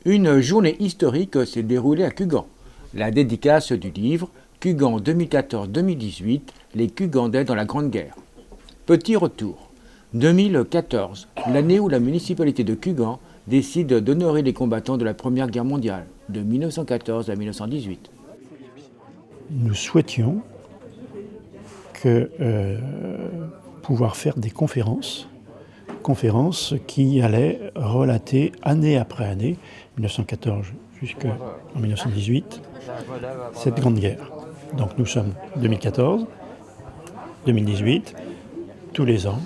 Une journée historique s'est déroulée à Cugand. La dédicace du livre Cugand 2014-2018, les Cugandais dans la Grande Guerre. Petit retour. 2014, l'année où la municipalité de Cugand décide d'honorer les combattants de la Première Guerre mondiale, de 1914 à 1918. Nous souhaitions pouvoir faire des conférences qui allaient relater année après année, 1914 jusqu'en 1918, cette grande guerre. Donc nous sommes 2014, 2018, tous les ans,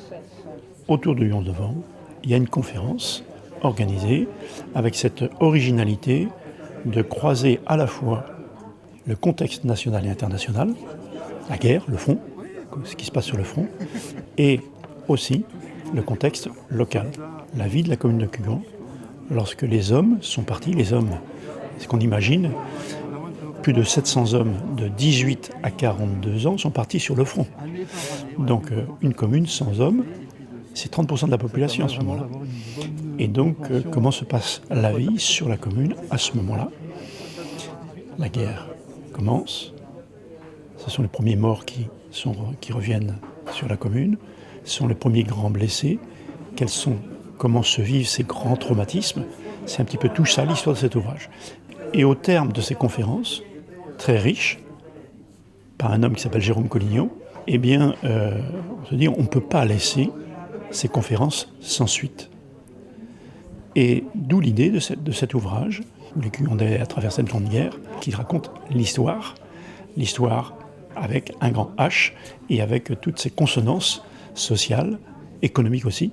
autour du 11 novembre, il y a une conférence organisée avec cette originalité de croiser à la fois le contexte national et international, la guerre, le front, ce qui se passe sur le front, et aussi le contexte local, la vie de la commune de Cugand, lorsque les hommes sont partis, les hommes, ce qu'on imagine, plus de 700 hommes de 18 à 42 ans sont partis sur le front. Donc une commune sans hommes, c'est 30% de la population à ce moment-là. Et donc comment se passe la vie sur la commune à ce moment-là? La guerre commence, ce sont les premiers morts qui reviennent sur la commune, ce sont les premiers grands blessés, comment se vivent ces grands traumatismes, c'est un petit peu tout ça l'histoire de cet ouvrage. Et au terme de ces conférences, très riches, par un homme qui s'appelle Jérôme Collignon, eh bien, on se dit on ne peut pas laisser ces conférences sans suite. Et d'où l'idée de cet ouvrage, Les Cugandais à travers cette grande guerre, qui raconte l'histoire avec un grand H et avec toutes ces consonances sociales, économiques aussi,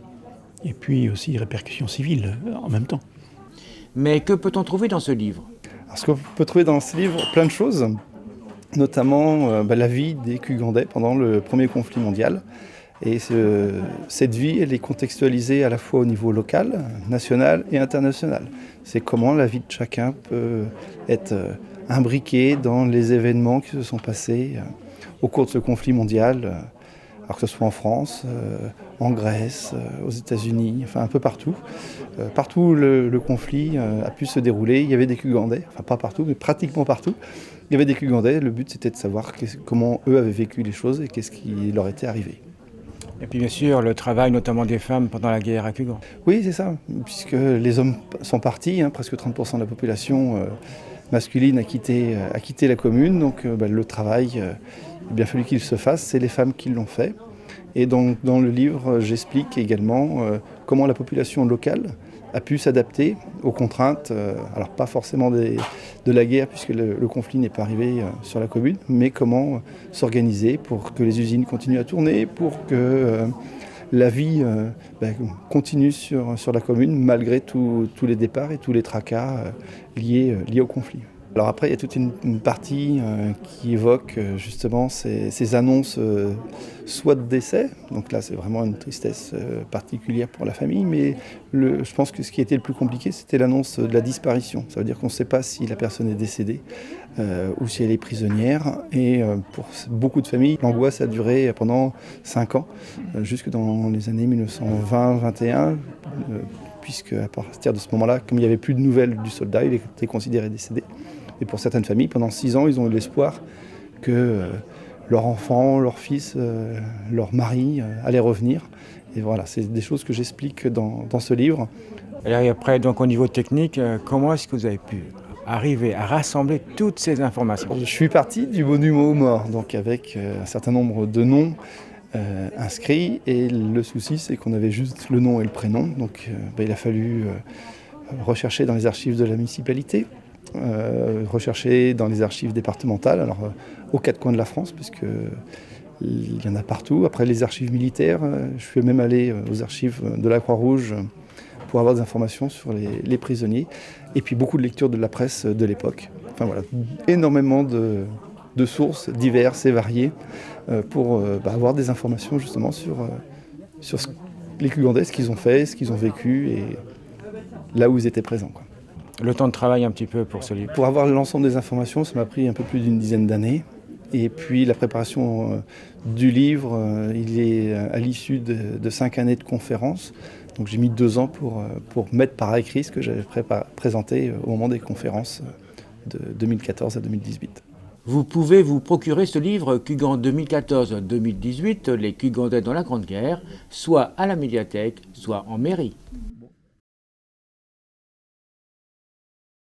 et puis aussi répercussions civiles en même temps. Mais que peut-on trouver dans ce livre? Alors, ce qu'on peut trouver dans ce livre, plein de choses, notamment la vie des Cugandais pendant le premier conflit mondial. Et cette vie, elle est contextualisée à la fois au niveau local, national et international. C'est comment la vie de chacun peut être imbriquée dans les événements qui se sont passés au cours de ce conflit mondial, alors que ce soit en France, en Grèce, aux États-Unis, enfin un peu partout. Partout où le conflit a pu se dérouler, il y avait des Cugandais, enfin pas partout, mais pratiquement partout. Il y avait des Cugandais, le but c'était de savoir comment eux avaient vécu les choses et qu'est-ce qui leur était arrivé. Et puis bien sûr, le travail notamment des femmes pendant la guerre à Cugand. Oui, c'est ça, puisque les hommes sont partis, presque 30% de la population masculine a quitté la commune, donc le travail, il a bien fallu qu'il se fasse, c'est les femmes qui l'ont fait. Et donc dans le livre, j'explique également comment la population locale a pu s'adapter aux contraintes, alors pas forcément de la guerre puisque le conflit n'est pas arrivé sur la commune, mais comment s'organiser pour que les usines continuent à tourner, pour que la vie continue sur la commune malgré tous les départs et tous les tracas liés au conflit. Alors après, il y a toute une partie qui évoque justement ces annonces soit de décès, donc là c'est vraiment une tristesse particulière pour la famille, mais je pense que ce qui était le plus compliqué, c'était l'annonce de la disparition. Ça veut dire qu'on ne sait pas si la personne est décédée ou si elle est prisonnière, et pour beaucoup de familles, l'angoisse a duré pendant 5 ans, jusque dans les années 1920-21, puisque à partir de ce moment-là, comme il n'y avait plus de nouvelles du soldat, il était considéré décédé. Et pour certaines familles, pendant 6 ans, ils ont eu l'espoir que leur enfant, leur fils, leur mari allaient revenir. Et voilà, c'est des choses que j'explique dans ce livre. Et après, donc au niveau technique, comment est-ce que vous avez pu arriver à rassembler toutes ces informations? Je suis parti du monument aux morts, donc avec un certain nombre de noms inscrits. Et le souci, c'est qu'on avait juste le nom et le prénom. Donc il a fallu rechercher dans les archives de la municipalité. Rechercher dans les archives départementales, alors aux 4 coins de la France, puisqu'il y en a partout. Après les archives militaires, je suis même allé aux archives de la Croix-Rouge pour avoir des informations sur les prisonniers, et puis beaucoup de lectures de la presse de l'époque. Enfin voilà, énormément de sources diverses et variées pour avoir des informations justement sur les Cugandais, ce qu'ils ont fait, ce qu'ils ont vécu et là où ils étaient présents, quoi. Le temps de travail un petit peu pour ce livre? Pour avoir l'ensemble des informations, ça m'a pris un peu plus d'une dizaine d'années. Et puis la préparation du livre, il est à l'issue de 5 années de conférences. Donc j'ai mis 2 ans pour mettre par écrit ce que j'avais présenté au moment des conférences de 2014 à 2018. Vous pouvez vous procurer ce livre Cugand 2014-2018, Les Cugandais dans la Grande Guerre, soit à la médiathèque, soit en mairie.